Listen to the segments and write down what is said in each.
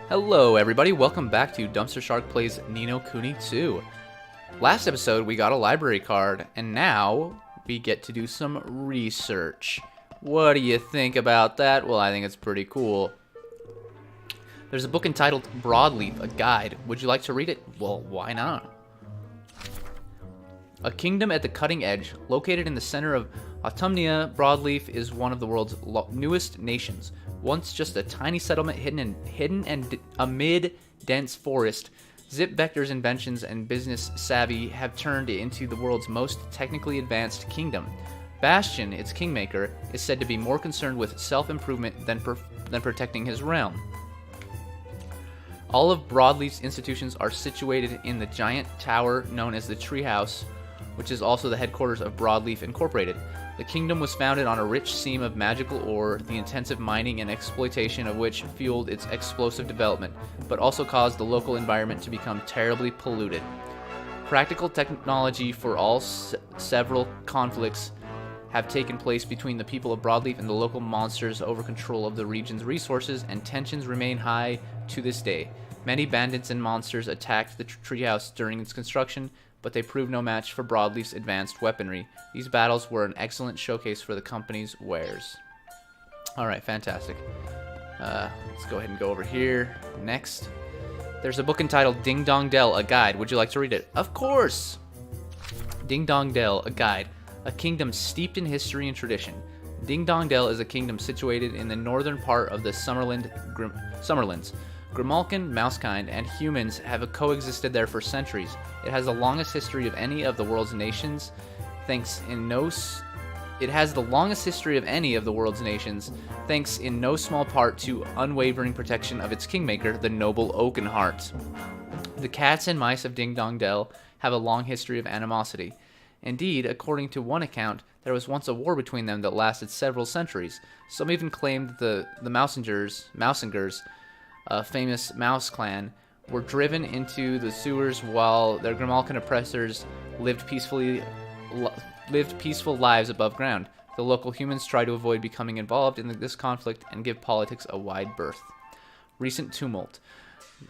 Hello everybody, welcome back to DumpsterShark Plays Ni no Kuni 2. Last episode we got a library card, and now we get to do some research. What do you think about that? Well, I think it's pretty cool. There's a book entitled Broadleaf, a guide. Would you like to read it? Well, why not? A kingdom at the cutting edge, located in the center of Autumnia, Broadleaf is one of the world's newest nations. Once just a tiny settlement hidden amid dense forest, Zip Vector's inventions and business savvy have turned it into the world's most technically advanced kingdom. Bastion, its kingmaker, is said to be more concerned with self-improvement than protecting his realm. All of Broadleaf's institutions are situated in the giant tower known as the Treehouse, which is also the headquarters of Broadleaf Incorporated. The kingdom was founded on a rich seam of magical ore, the intensive mining and exploitation of which fueled its explosive development, but also caused the local environment to become terribly polluted. Practical technology for all several conflicts have taken place between the people of Broadleaf and the local monsters over control of the region's resources, and tensions remain high to this day. Many bandits and monsters attacked the treehouse during its construction, but they proved no match for Broadleaf's advanced weaponry. These battles were an excellent showcase for the company's wares. Alright, fantastic. Let's go ahead and go over here. Next. There's a book entitled Ding Dong Dell, a Guide. Would you like to read it? Of course! Ding Dong Dell, a Guide. A kingdom steeped in history and tradition. Ding Dong Dell is a kingdom situated in the northern part of the Summerlands. Grimalkin, Mousekind, and humans have coexisted there for centuries. It has the longest history of any of the world's nations, thanks in no small part to unwavering protection of its kingmaker, the noble Oakenheart. The cats and mice of Ding Dong Dell have a long history of animosity. Indeed, according to one account, there was once a war between them that lasted several centuries. Some even claimed that the Mousingers, a famous mouse clan, were driven into the sewers while their Grimalkin oppressors lived peaceful lives above ground. The local humans try to avoid becoming involved in this conflict and give politics a wide berth. Recent tumult.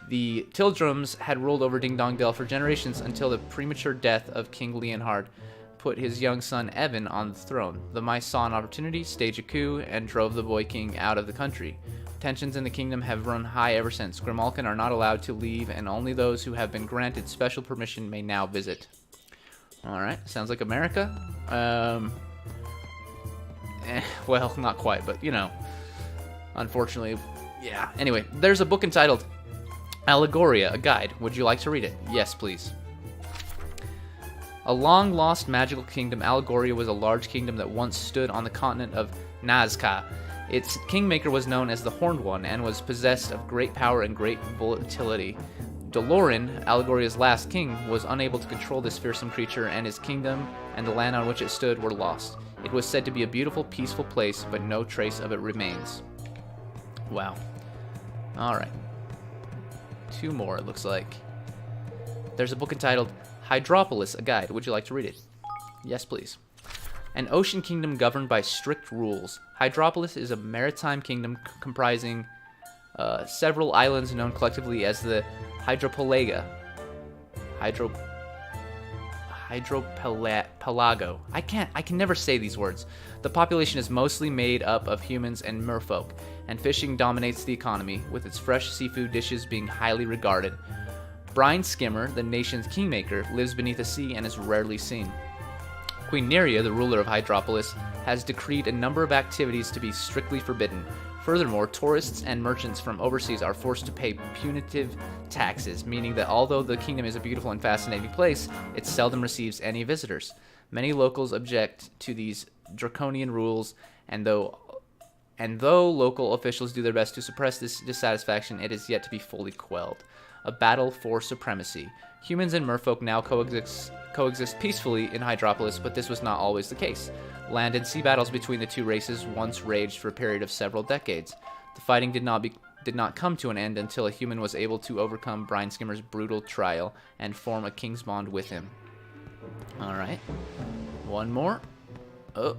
The Tildrums had ruled over Ding Dong Dell for generations until the premature death of King Leonhard put his young son Evan on the throne. The mice saw an opportunity, staged a coup, and drove the boy king out of the country. Tensions in the kingdom have run high ever since. Grimalkin are not allowed to leave, and only those who have been granted special permission may now visit. Alright, sounds like America. Well, not quite, but, you know. Unfortunately, yeah. Anyway, there's a book entitled Allegoria, a Guide. Would you like to read it? Yes, please. A long-lost magical kingdom, Allegoria was a large kingdom that once stood on the continent of Nazca. Its kingmaker was known as the Horned One and was possessed of great power and great volatility. Doloran, Allegoria's last king, was unable to control this fearsome creature, and his kingdom and the land on which it stood were lost. It was said to be a beautiful, peaceful place, but no trace of it remains. Wow. Alright. Two more, it looks like. There's a book entitled Hydropolis, a Guide. Would you like to read it? Yes, please. An ocean kingdom governed by strict rules. Hydropolis is a maritime kingdom comprising several islands known collectively as the Hydropelago. Hydropelago. I can never say these words. The population is mostly made up of humans and merfolk, and fishing dominates the economy, with its fresh seafood dishes being highly regarded. Brine Skimmer, the nation's kingmaker, lives beneath the sea and is rarely seen. Queen Neria, the ruler of Hydropolis, has decreed a number of activities to be strictly forbidden. Furthermore, tourists and merchants from overseas are forced to pay punitive taxes, meaning that although the kingdom is a beautiful and fascinating place, it seldom receives any visitors. Many locals object to these draconian rules, and though local officials do their best to suppress this dissatisfaction, it is yet to be fully quelled. A battle for supremacy. Humans and merfolk now coexist peacefully in Hydropolis, but this was not always the case. Land and sea battles between the two races once raged for a period of several decades. The fighting did not come to an end until a human was able to overcome Brine Skimmer's brutal trial and form a king's bond with him. Alright. One more. Oh,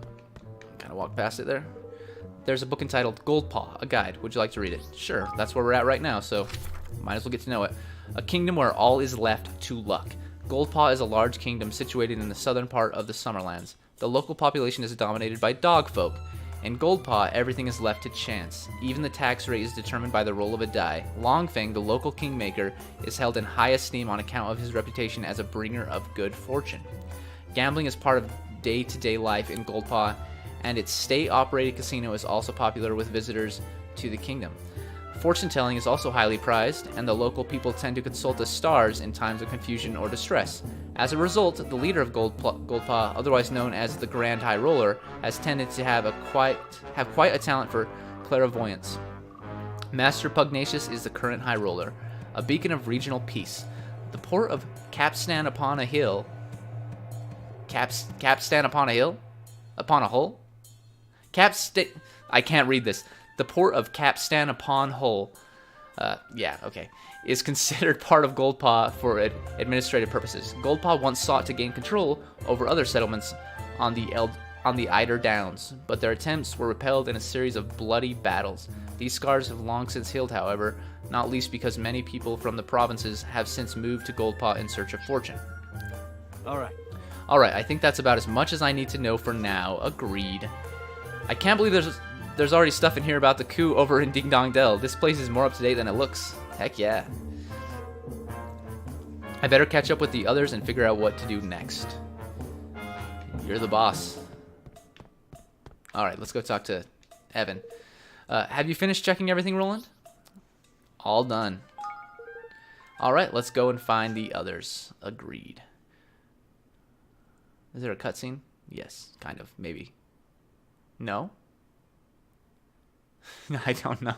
kind of walked past it there. there's a book entitled Goldpaw, a guide. Would you like to read it? Sure, that's where we're at right now, so might as well get to know it. A kingdom where all is left to luck. Goldpaw is a large kingdom situated in the southern part of the Summerlands. The local population is dominated by dog folk. In Goldpaw, everything is left to chance. Even the tax rate is determined by the roll of a die. Longfang, the local kingmaker, is held in high esteem on account of his reputation as a bringer of good fortune. Gambling is part of day-to-day life in Goldpaw, and its state-operated casino is also popular with visitors to the kingdom. Fortune-telling is also highly prized, and the local people tend to consult the stars in times of confusion or distress. As a result, the leader of Goldpaw, otherwise known as the Grand High Roller, has tended to have quite a talent for clairvoyance. Master Pugnacious is the current High Roller, a beacon of regional peace. The port of Capstan upon a hill. Capstan upon a hill? Upon a hole? I can't read this. The port of Capstan upon Hull, is considered part of Goldpaw for administrative purposes. Goldpaw once sought to gain control over other settlements on the Eider Downs, but their attempts were repelled in a series of bloody battles. These scars have long since healed, however, not least because many people from the provinces have since moved to Goldpaw in search of fortune. Alright, I think that's about as much as I need to know for now. Agreed. I can't believe there's already stuff in here about the coup over in Ding Dong Dell. This place is more up to date than it looks. Heck yeah. I better catch up with the others and figure out what to do next. You're the boss. Alright, let's go talk to Evan. Have you finished checking everything, Roland? All done. Alright, let's go and find the others. Agreed. Is there a cutscene? Yes, kind of, maybe. No? I don't know.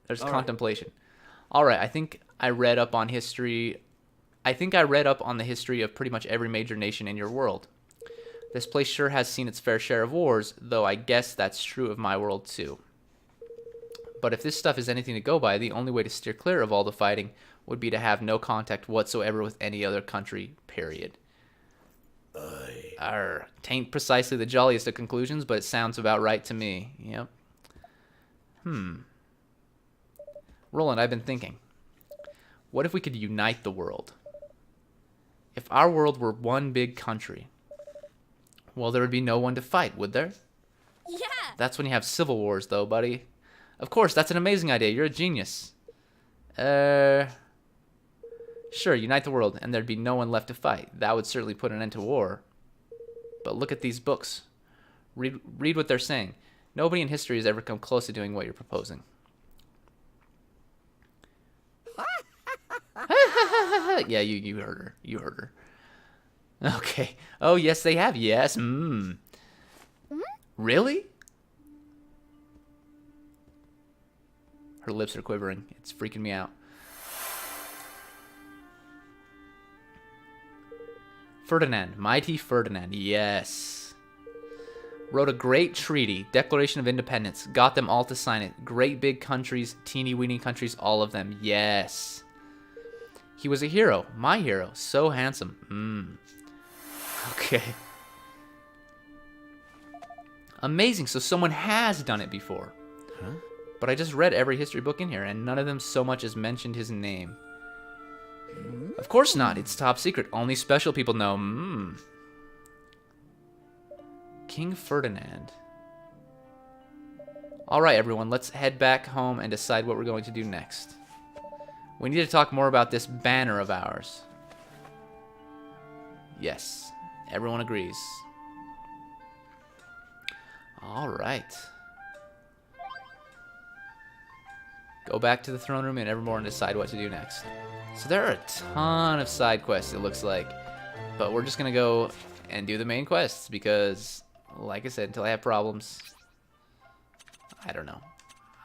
There's contemplation. Alright, I think I read up on history. I think I read up on the history of pretty much every major nation in your world. This place sure has seen its fair share of wars, though I guess that's true of my world too. But if this stuff is anything to go by, the only way to steer clear of all the fighting would be to have no contact whatsoever with any other country, period. Tain't precisely the jolliest of conclusions, but it sounds about right to me. Yep. Roland, I've been thinking. What if we could unite the world? If our world were one big country, well, there would be no one to fight, would there? Yeah! That's when you have civil wars, though, buddy. Of course, that's an amazing idea. You're a genius. Sure, unite the world, and there'd be no one left to fight. That would certainly put an end to war. But look at these books. Read what they're saying. Nobody in history has ever come close to doing what you're proposing. Yeah, you heard her. You heard her. Okay. Oh, yes, they have. Yes. Really? Her lips are quivering. It's freaking me out. Ferdinand. Mighty Ferdinand. Yes. Wrote a great treaty. Declaration of Independence. Got them all to sign it. Great big countries. Teeny weeny countries. All of them. Yes. He was a hero. My hero. So handsome. Okay. Amazing. So someone has done it before. Huh? But I just read every history book in here, and none of them so much as mentioned his name. Of course not. It's top secret. Only special people know. King Ferdinand. Alright, everyone. Let's head back home and decide what we're going to do next. We need to talk more about this banner of ours. Yes. Everyone agrees. Alright. Go back to the throne room in Evermore and decide what to do next. So there are a ton of side quests, it looks like. But we're just going to go and do the main quests because, like I said, until I have problems, I don't know.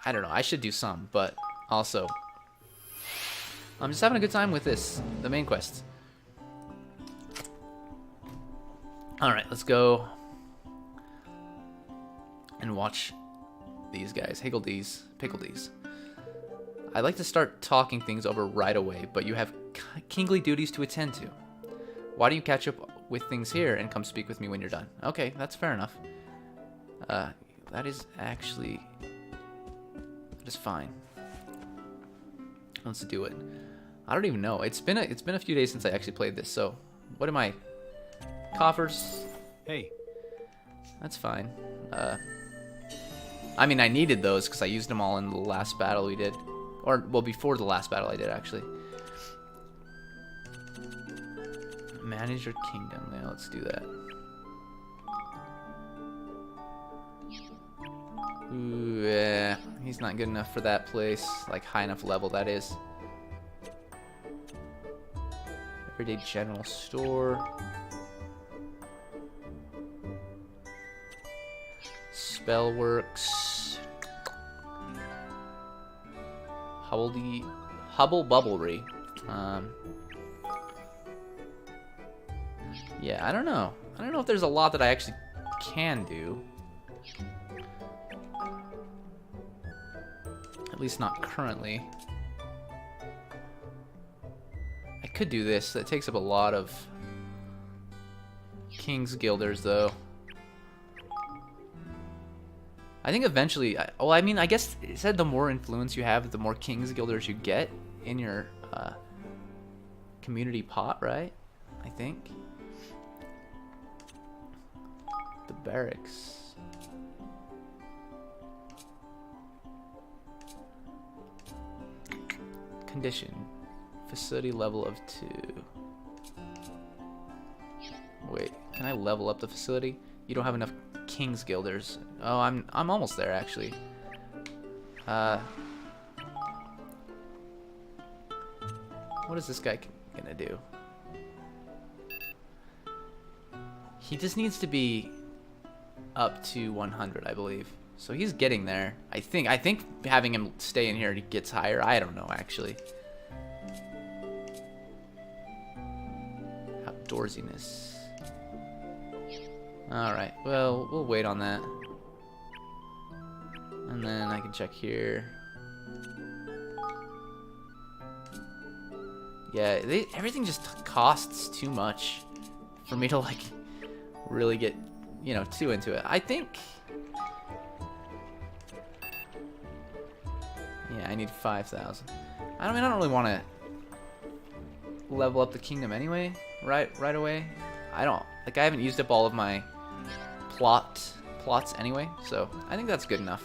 I should do some, but also, I'm just having a good time with this, the main quest. Alright, let's go and watch these guys. Higgledies, Pickledies. I'd like to start talking things over right away, but you have kingly duties to attend to. Why don't you catch up with things here and come speak with me when you're done? Okay, that's fair enough. that is actually... That is fine. Let's do it. I don't even know. It's been a few days since I actually played this, so... What am I... Coffers? Hey. That's fine. I mean, I needed those because I used them all in the last battle we did. Or, well, before the last battle I did, actually. Manage your kingdom. Yeah, let's do that. Ooh, yeah. He's not good enough for that place. Like, high enough level, that is. Everyday general store. Spellworks. Hubble Bubblery. Yeah, I don't know. I don't know if there's a lot that I actually can do. At least not currently. I could do this. That takes up a lot of King's Guilders, though. I think eventually... Well, I mean, I guess it said the more influence you have, the more King's Guilders you get in your community pot, right? I think. The barracks. Condition. Facility level of 2. Wait, can I level up the facility? You don't have enough King's Guilders. Oh, I'm almost there, actually. What is this guy gonna do? He just needs to be up to 100, I believe. So he's getting there. I think having him stay in here gets higher. I don't know, actually. Outdoorsiness. Alright, well, we'll wait on that. And then I can check here. Yeah, everything just costs too much for me to, like, really get, you know, too into it. I think... Yeah, I need 5,000. I don't really want to level up the kingdom anyway, right away. I haven't used up all of my plots anyway, so I think that's good enough.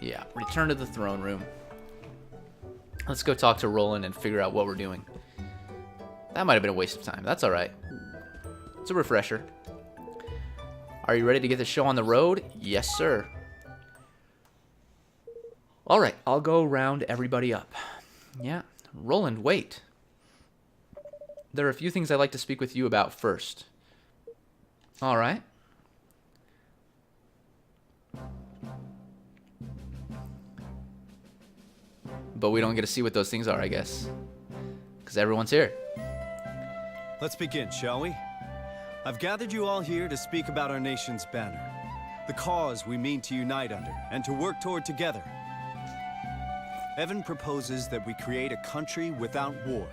Yeah, return to the throne room. Let's go talk to Roland and figure out what we're doing. That might have been a waste of time. That's alright. It's a refresher. Are you ready to get the show on the road? Yes, sir. Alright, I'll go round everybody up. Yeah. Roland, wait. There are a few things I'd like to speak with you about first. Alright. But we don't get to see what those things are, I guess. Because everyone's here. Let's begin, shall we? I've gathered you all here to speak about our nation's banner. The cause we mean to unite under and to work toward together. Evan proposes that we create a country without war.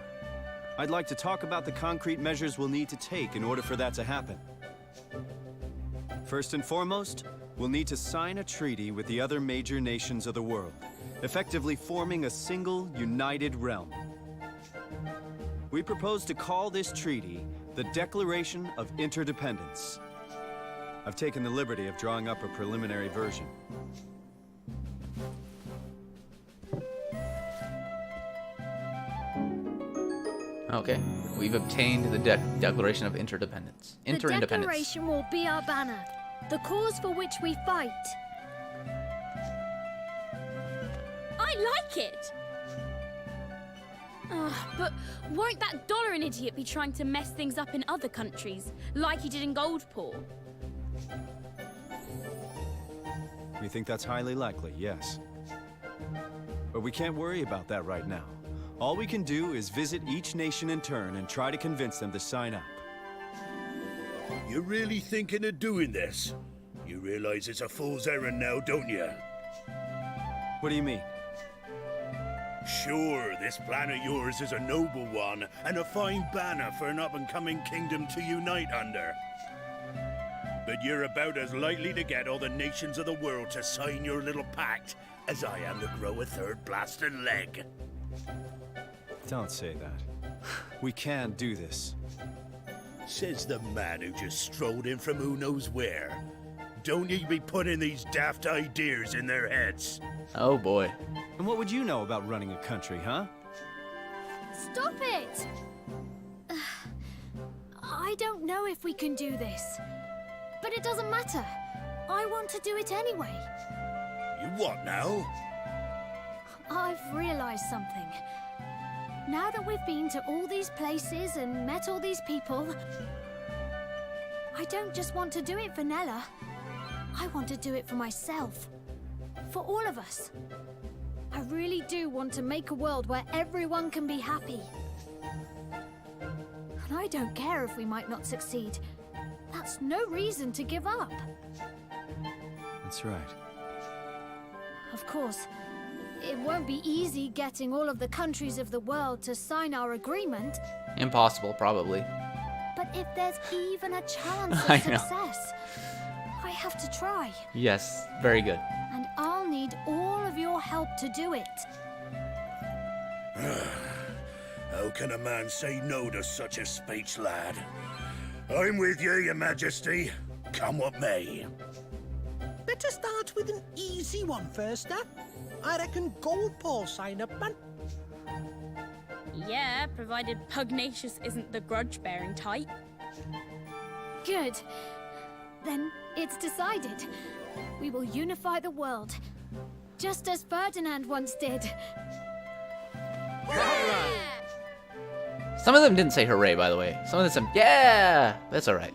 I'd like to talk about the concrete measures we'll need to take in order for that to happen. First and foremost, we'll need to sign a treaty with the other major nations of the world, effectively forming a single, united realm. We propose to call this treaty the Declaration of Interdependence. I've taken the liberty of drawing up a preliminary version. Okay, we've obtained the Declaration of Interdependence. The Declaration will be our banner, the cause for which we fight. I like it! But won't that Dollar-an idiot be trying to mess things up in other countries, like he did in Goldpaw? We think that's highly likely, yes. But we can't worry about that right now. All we can do is visit each nation in turn and try to convince them to sign up. You're really thinking of doing this? You realize it's a fool's errand now, don't you? What do you mean? Sure, this plan of yours is a noble one, and a fine banner for an up-and-coming kingdom to unite under. but you're about as likely to get all the nations of the world to sign your little pact as I am to grow a third blasted leg. Don't say that. We can't do this. Says the man who just strolled in from who knows where. Don't you be putting these daft ideas in their heads. Oh boy. And what would you know about running a country, huh? Stop it! I don't know if we can do this. But it doesn't matter. I want to do it anyway. You what now? I've realized something. Now that we've been to all these places and met all these people, I don't just want to do it for Nella. I want to do it for myself. For all of us. I really do want to make a world where everyone can be happy. And I don't care if we might not succeed. That's no reason to give up. That's right. Of course, it won't be easy getting all of the countries of the world to sign our agreement. Impossible, probably. But if there's even a chance I of know. success, I have to try. Yes, very good. And I'll need all of your help to do it. How can a man say no to such a speech, lad? I'm with you, your majesty. Come what may. Better start with an easy one first, huh? I reckon Goldpaw sign up, man. Yeah, provided Pugnacious isn't the grudge-bearing type. Good. Then it's decided. We will unify the world. Just as Ferdinand once did. Some of them didn't say hooray, by the way. Some of them said, yeah! That's alright.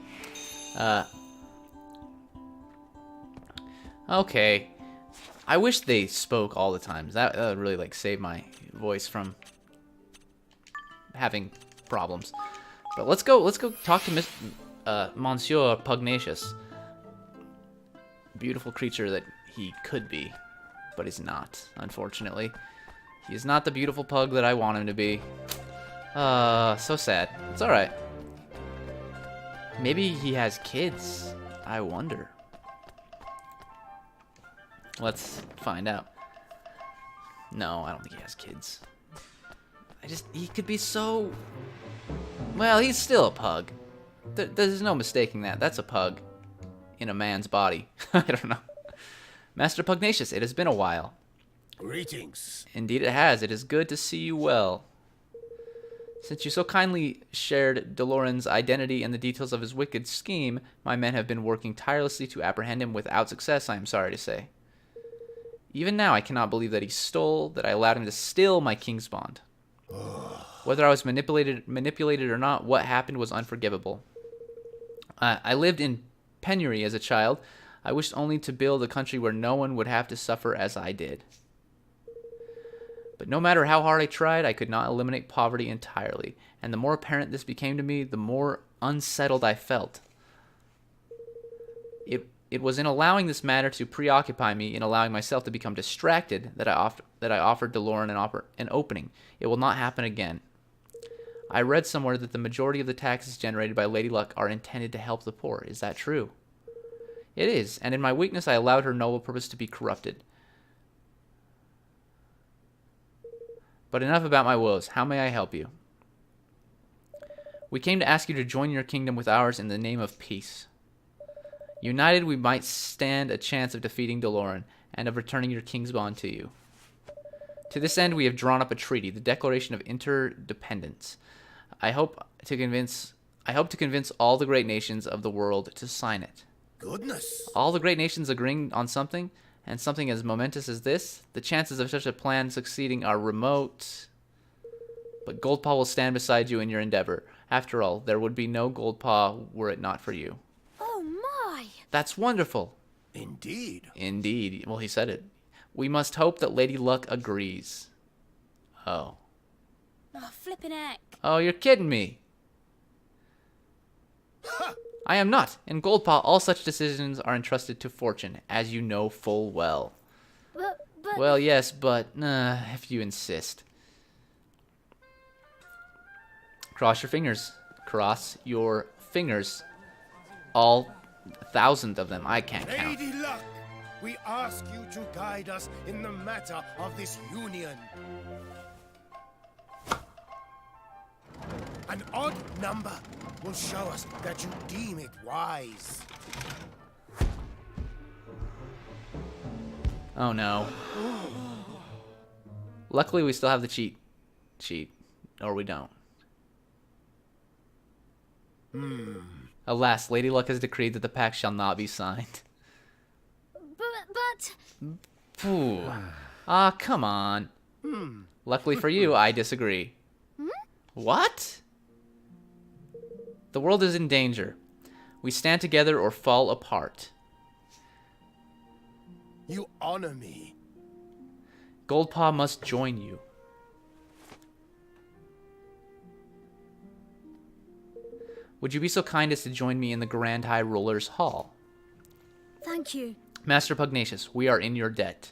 Okay. I wish they spoke all the time. That would really, like, save my voice from having problems. But let's go talk to Monsieur Pugnacious. Beautiful creature that he could be, but he's not, unfortunately. He is not the beautiful pug that I want him to be. So sad. It's alright. Maybe he has kids. I wonder. Let's find out. No, I don't think he has kids. He could be so... Well, he's still a pug. There's no mistaking that. That's a pug in a man's body. I don't know. Master Pugnacious, it has been a while. Greetings. Indeed it has. It is good to see you well. Since you so kindly shared DeLorean's identity and the details of his wicked scheme, my men have been working tirelessly to apprehend him without success, I am sorry to say. Even now, I cannot believe that I allowed him to steal my king's bond. Whether I was manipulated or not, what happened was unforgivable. I lived in penury as a child. I wished only to build a country where no one would have to suffer as I did. But no matter how hard I tried, I could not eliminate poverty entirely. And the more apparent this became to me, the more unsettled I felt. It was in allowing this matter to preoccupy me, in allowing myself to become distracted, that I offered DeLorean an opening. It will not happen again. I read somewhere that the majority of the taxes generated by Lady Luck are intended to help the poor. Is that true? It is, and in my weakness I allowed her noble purpose to be corrupted. But enough about my woes. How may I help you? We came to ask you to join your kingdom with ours in the name of peace. United, we might stand a chance of defeating DeLorean and of returning your king's bond to you. To this end, we have drawn up a treaty, the Declaration of Interdependence. I hope to convince all the great nations of the world to sign it. Goodness. All the great nations agreeing on something, and something as momentous as this, the chances of such a plan succeeding are remote. But Goldpaw will stand beside you in your endeavor. After all, there would be no Goldpaw were it not for you. Oh my! That's wonderful. Indeed. Indeed. Well, he said it. We must hope that Lady Luck agrees. Oh. Oh, flippin' heck. Oh, you're kidding me. I am not. In Goldpaw, all such decisions are entrusted to fortune, as you know full well. But Well, yes, but if you insist. Cross your fingers. Cross your fingers. All 1,000 of them. I can't count. Lady Luck, we ask you to guide us in the matter of this union. An odd number will show us that you deem it wise. Oh no. Luckily, we still have the cheat sheet. Or we don't. Alas, Lady Luck has decreed that the pact shall not be signed. But... Phew. Ah, come on. Luckily for you, I disagree. What? The world is in danger. We stand together or fall apart. You honor me. Goldpaw must join you. Would you be so kind as to join me in the Grand High Ruler's Hall? Thank you. Master Pugnacious, we are in your debt.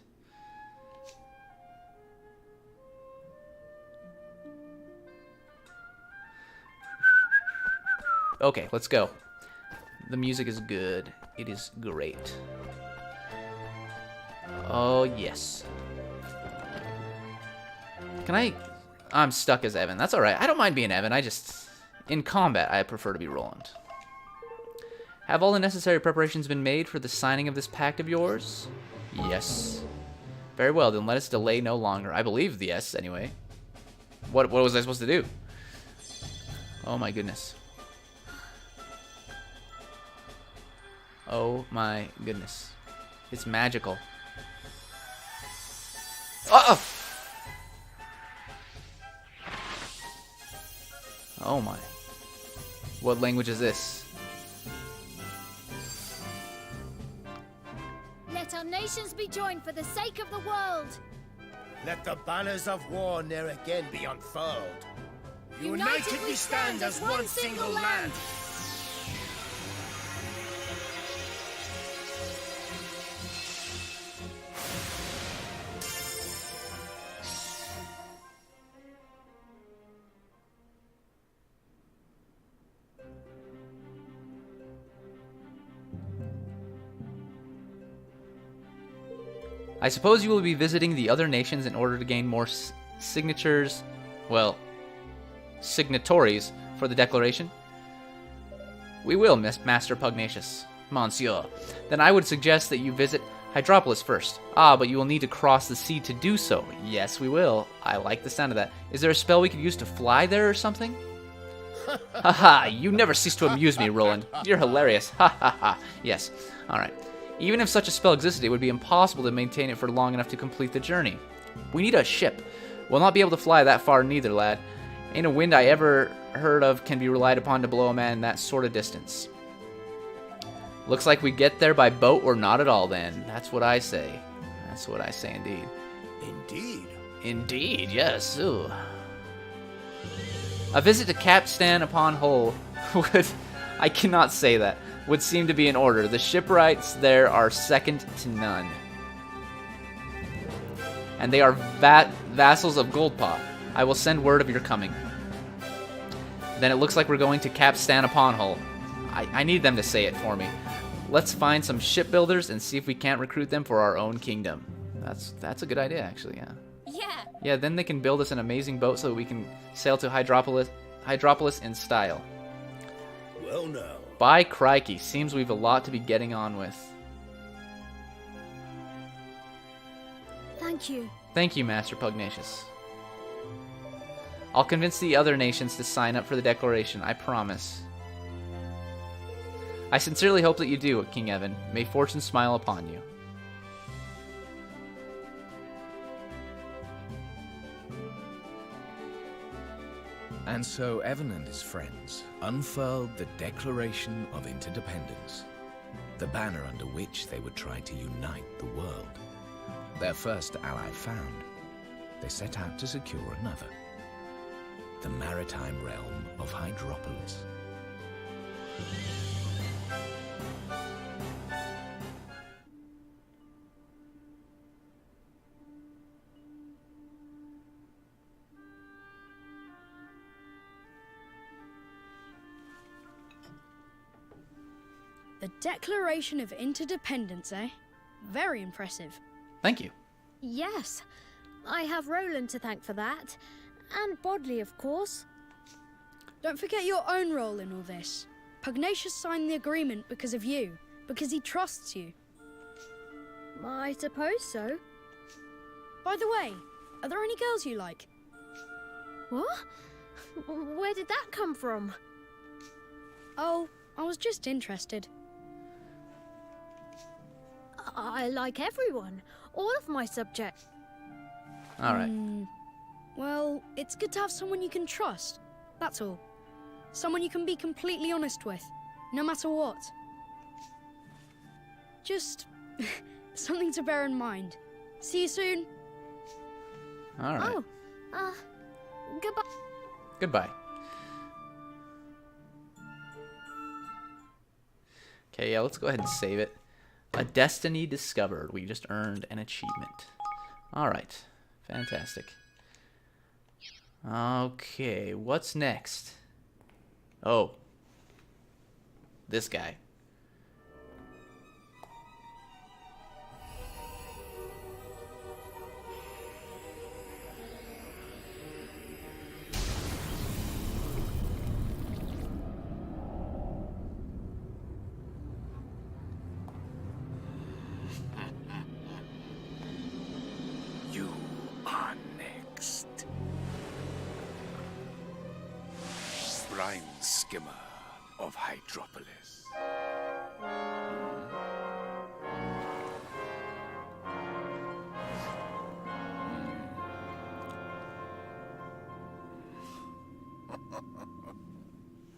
Okay, let's go. The music is good. It is great. Oh, yes. Can I... I'm stuck as Evan. That's alright. I don't mind being Evan. I just... In combat, I prefer to be Roland. Have all the necessary preparations been made for the signing of this pact of yours? Yes. Very well, then let us delay no longer. I believe the yes, anyway. What was I supposed to do? Oh my goodness. Oh my goodness. It's magical. Oh! Oh my. What language is this? Let our nations be joined for the sake of the world. Let the banners of war ne'er again be unfurled. United we stand as one single land. I suppose you will be visiting the other nations in order to gain more signatures, well, signatories for the declaration? We will, Master Pugnacious. Monsieur. Then I would suggest that you visit Hydropolis first. Ah, but you will need to cross the sea to do so. Yes, we will. I like the sound of that. Is there a spell we could use to fly there or something? Haha, you never cease to amuse me, Roland. You're hilarious. Ha ha ha. Yes. Alright. Even if such a spell existed, it would be impossible to maintain it for long enough to complete the journey. We need a ship. We'll not be able to fly that far neither, lad. Ain't a wind I ever heard of can be relied upon to blow a man that sort of distance. Looks like we get there by boat or not at all then. That's what I say. That's what I say indeed. Indeed. Indeed, yes. Ooh. A visit to Capstan upon Hull would... I cannot say that. Would seem to be in order. The shipwrights there are second to none. And they are vassals of Goldpaw. I will send word of your coming. Then it looks like we're going to Capstan upon Hull. I need them to say it for me. Let's find some shipbuilders and see if we can't recruit them for our own kingdom. That's a good idea, actually, yeah. Yeah. Yeah, then they can build us an amazing boat so that we can sail to Hydropolis in style. Well, now. By crikey, seems we've a lot to be getting on with. Thank you. Thank you, Master Pugnacious. I'll convince the other nations to sign up for the declaration, I promise. I sincerely hope that you do, King Evan. May fortune smile upon you. And so Evan and his friends unfurled the Declaration of Interdependence, the banner under which they would try to unite the world. Their first ally found, they set out to secure another, the maritime realm of Hydropolis. The Declaration of Interdependence, eh? Very impressive. Thank you. Yes, I have Roland to thank for that. And Bodley, of course. Don't forget your own role in all this. Pugnacious signed the agreement because of you, because he trusts you. I suppose so. By the way, are there any girls you like? What? Where did that come from? Oh, I was just interested. I like everyone. All of my subjects. All right. Well, it's good to have someone you can trust. That's all. Someone you can be completely honest with, no matter what. Just something to bear in mind. See you soon. All right. Oh, goodbye. Goodbye. Okay, yeah, let's go ahead and save it. A destiny discovered. We just earned an achievement. All right. Fantastic. Okay, what's next? Oh. This guy. You are next. Brine skimmer of Hydropolis.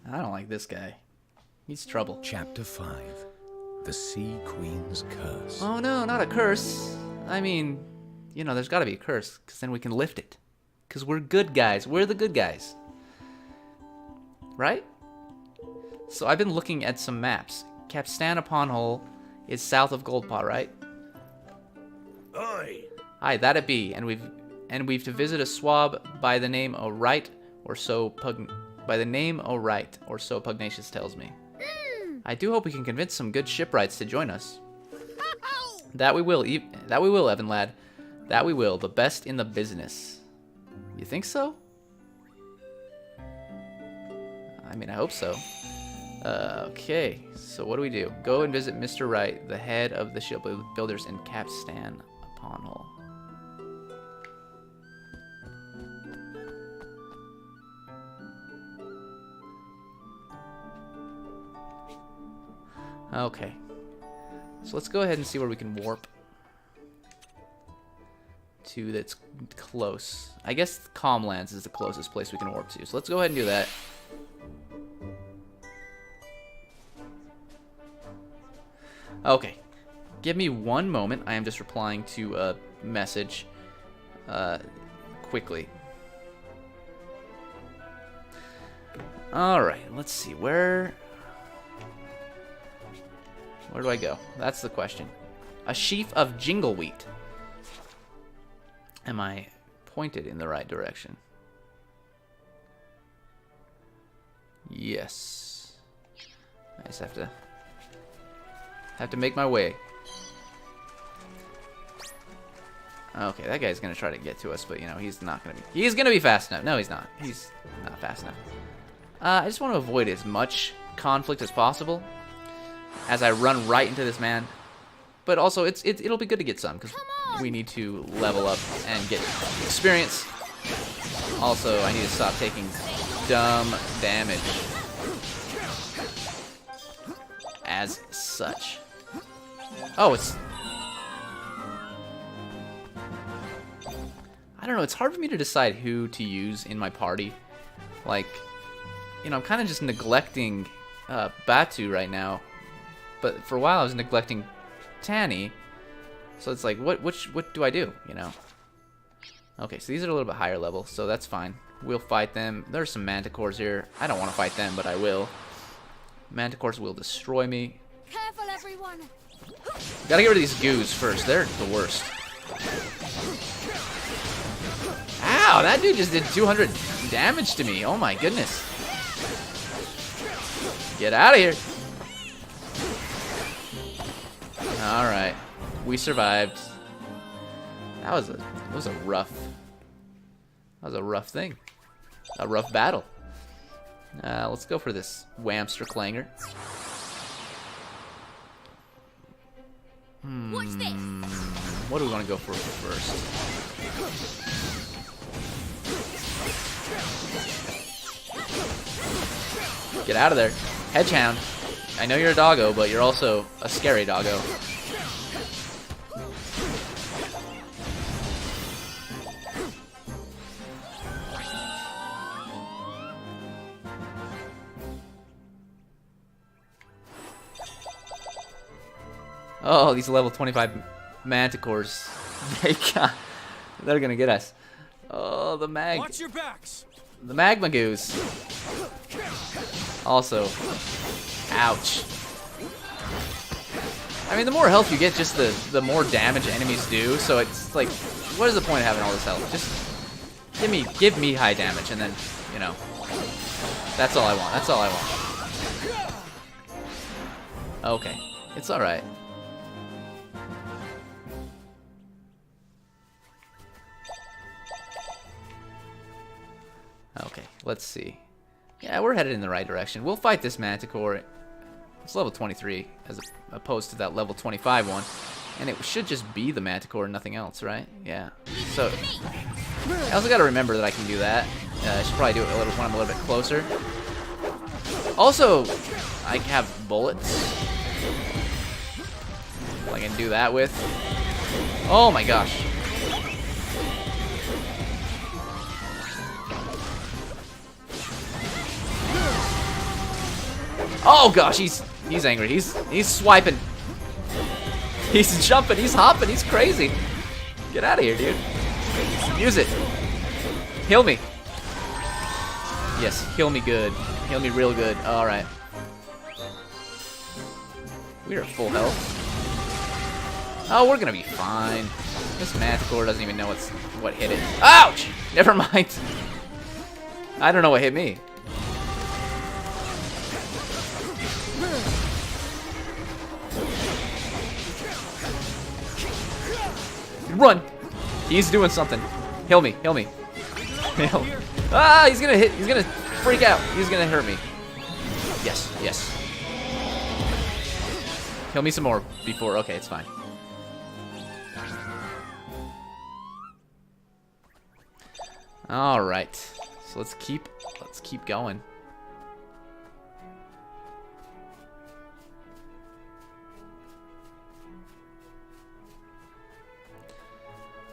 I don't like this guy. He's trouble. Chapter 5. The Sea Queen's Curse. Oh no, not a curse. I mean, you know, there's gotta be a curse, because then we can lift it. Because we're good guys. We're the good guys. Right? So I've been looking at some maps. Capstan upon Hole is south of Goldpaw, right? Oi! Aye, that it be. And we've to visit a swab by the name O'Right, or so Pugnacious tells me. I do hope we can convince some good shipwrights to join us. That we will, Evan lad. That we will. The best in the business. You think so? I mean, I hope so. Okay, so what do? Go and visit Mr. Wright, the head of the shipbuilders in Capstan upon Hull. Okay, so let's go ahead and see where we can warp to that's close. I guess Calmlands is the closest place we can warp to, so let's go ahead and do that. Okay, give me one moment. I am just replying to a message quickly. Alright, let's see. Where do I go? That's the question. A sheaf of jingle wheat. Am I pointed in the right direction? Yes. I just have to make my way. Okay, that guy's gonna try to get to us, but you know, he's gonna be fast enough. No, he's not. He's not fast enough. I just want to avoid as much conflict as possible as I run right into this man. But also, it'll be good to get some, because we need to level up and get experience. Also, I need to stop taking dumb damage as such. Oh, I don't know, it's hard for me to decide who to use in my party. Like, you know, I'm kind of just neglecting Batu right now. But for a while I was neglecting Tanny. So it's like, what do I do, you know? Okay, so these are a little bit higher level, so that's fine. We'll fight them. There's some manticores here. I don't want to fight them, but I will. Manticores will destroy me. Careful, everyone. Gotta get rid of these goos first. They're the worst. Ow, that dude just did 200 damage to me. Oh my goodness. Get out of here. All right, we survived. That was a rough. That was a rough thing. A rough battle. Let's go for this Whamster Clanger. Watch this. What do we want to go for first? Get out of there. Hedgehound. I know you're a doggo, but you're also a scary doggo. Oh, these level 25 manticores. They're gonna get us. Oh, the mag. Watch your backs. The magma goose. Also, ouch. I mean, the more health you get, just the more damage enemies do. So it's like, what is the point of having all this health? Just give me high damage, and then, you know, that's all I want. That's all I want. Okay, it's all right. Okay, let's see. Yeah, we're headed in the right direction. We'll fight this Manticore. It's level 23 as opposed to that level 25 one. And it should just be the Manticore and nothing else, right? Yeah. So, I also got to remember that I can do that. I should probably do it when I'm a little bit closer. Also, I have bullets. I can do that with. Oh my gosh. Oh gosh, he's angry. He's swiping. He's jumping. He's hopping. He's crazy. Get out of here, dude. Use it. Heal me. Yes, heal me good. Heal me real good. All right. We are at full health. Oh, we're gonna be fine. This Manticore doesn't even know what hit it. Ouch! Never mind. I don't know what hit me. Run! He's doing something. Heal me, heal me. Heal. Ah, he's gonna freak out. He's gonna hurt me. Yes, yes. Heal me some more before, okay, it's fine. Alright. So let's keep going.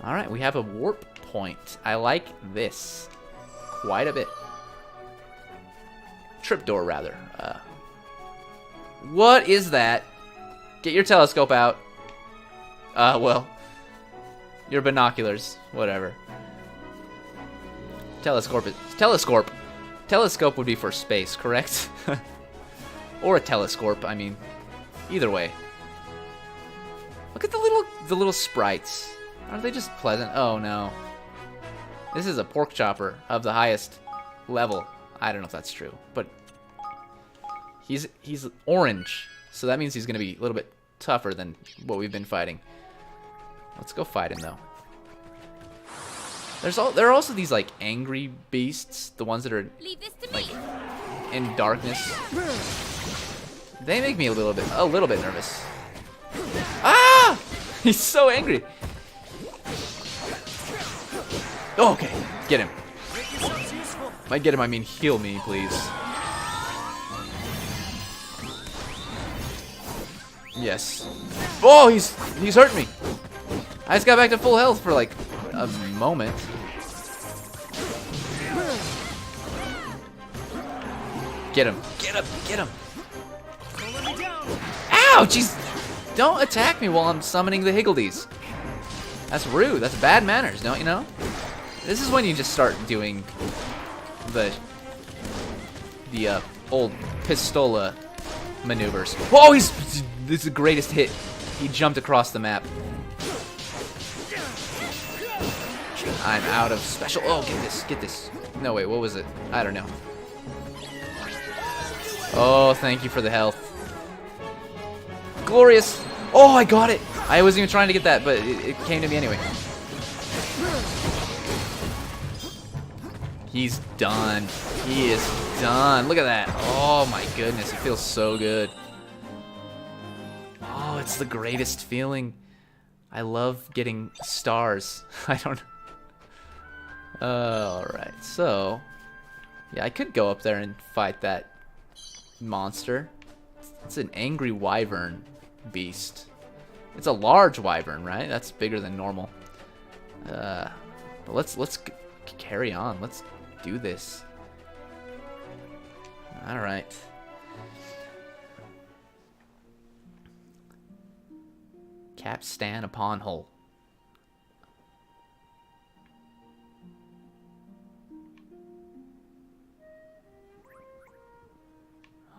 Alright, we have a warp point. I like this quite a bit. Tripdoor, rather. What is that? Get your telescope out. Well, your binoculars. Whatever. Telescope. Telescope would be for space, correct? Or a telescope, I mean. Either way. Look at the little sprites. Aren't they just pleasant? Oh no. This is a pork chopper of the highest level. I don't know if that's true, but he's orange, so that means he's gonna be a little bit tougher than what we've been fighting. Let's go fight him though. There are also these like angry beasts, the ones that are like in darkness. They make me a little bit nervous. Ah! He's so angry. Oh, okay, get him. By get him, I mean heal me, please. Yes. Oh, he's hurting me. I just got back to full health for like a moment. Get him. Get him. Get him. Ow, jeez. Don't attack me while I'm summoning the Higgledies. That's rude. That's bad manners, don't you know? This is when you just start doing the old pistola maneuvers. Whoa, this is the greatest hit. He jumped across the map. I'm out of special. Oh, get this. No, wait, what was it? I don't know. Oh, thank you for the health. Glorious. Oh, I got it! I wasn't even trying to get that, but it came to me anyway. He's done. He is done. Look at that. Oh my goodness, it feels so good. Oh, it's the greatest feeling. I love getting stars. I don't know. Alright, so... yeah, I could go up there and fight that monster. It's an angry wyvern beast. It's a large wyvern, right? That's bigger than normal. But let's carry on. Let's do this. Alright. Capstan upon hull.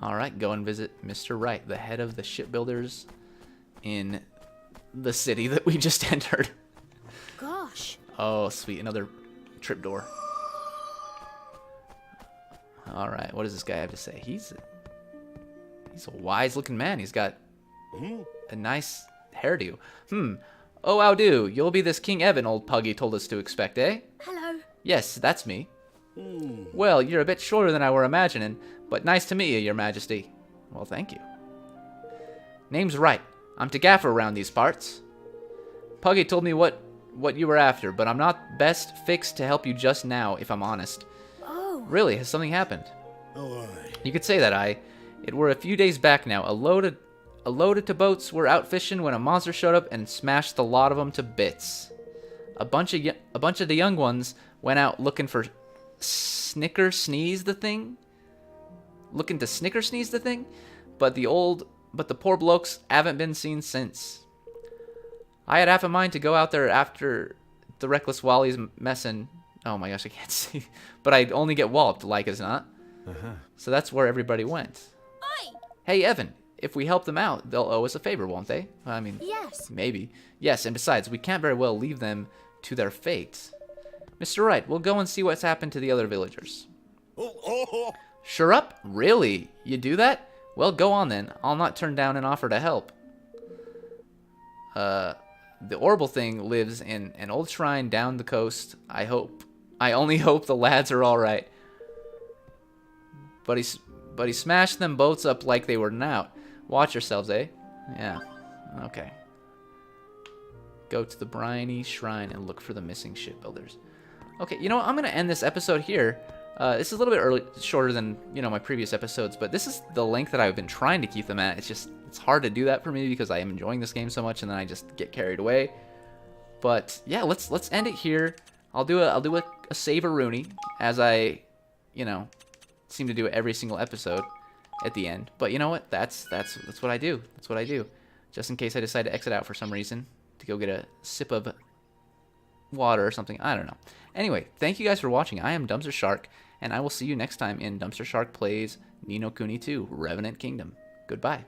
Alright, go and visit Mr. Wright, the head of the shipbuilders in the city that we just entered. Gosh. Oh, sweet, another trapdoor. Alright, what does this guy have to say? He's a wise-looking man. He's got a nice hairdo. Oh, how do? You'll be this King Evan old Puggy told us to expect, eh? Hello. Yes, that's me. Well, you're a bit shorter than I were imagining, but nice to meet you, your majesty. Well, thank you. Name's Wright. I'm to gaffer around these parts. Puggy told me what you were after, but I'm not best fixed to help you just now, if I'm honest. Oh. Really, has something happened? Oh, aye. You could say that, It were a few days back now. A load of boats were out fishing when a monster showed up and smashed the lot of them to bits. A bunch of the young ones went out looking for Snicker Sneeze the thing. Looking to Snicker Sneeze the thing, but the poor blokes haven't been seen since. I had half a mind to go out there after the reckless Wally's messing. Oh my gosh, I can't see. But I'd only get walloped, like as not. So that's where everybody went. Oi! Hey, Evan, if we help them out, they'll owe us a favor, won't they? I mean, Yes. maybe. Yes, and besides, we can't very well leave them to their fate. Mr. Wright, we'll go and see what's happened to the other villagers. Oh. Sure up? Really? You do that? Well, go on then. I'll not turn down an offer to help. The Orbital thing lives in an old shrine down the coast. I only hope the lads are all right. But he smashed them boats up like they were knout. Watch yourselves, eh? Yeah. Okay. Go to the briny shrine and look for the missing shipbuilders. Okay, you know what? I'm going to end this episode here. This is a little bit shorter than, my previous episodes, but this is the length that I've been trying to keep them at. It's hard to do that for me because I am enjoying this game so much and then I just get carried away. But yeah, let's end it here. I'll do a save-a-rooney as I, seem to do every single episode at the end. But you know what? That's what I do. That's what I do. Just in case I decide to exit out for some reason to go get a sip of water or something. I don't know. Anyway, thank you guys for watching. I am DumpsterShark, and I will see you next time in DumpsterShark Plays Ni no Kuni 2, Revenant Kingdom. Goodbye.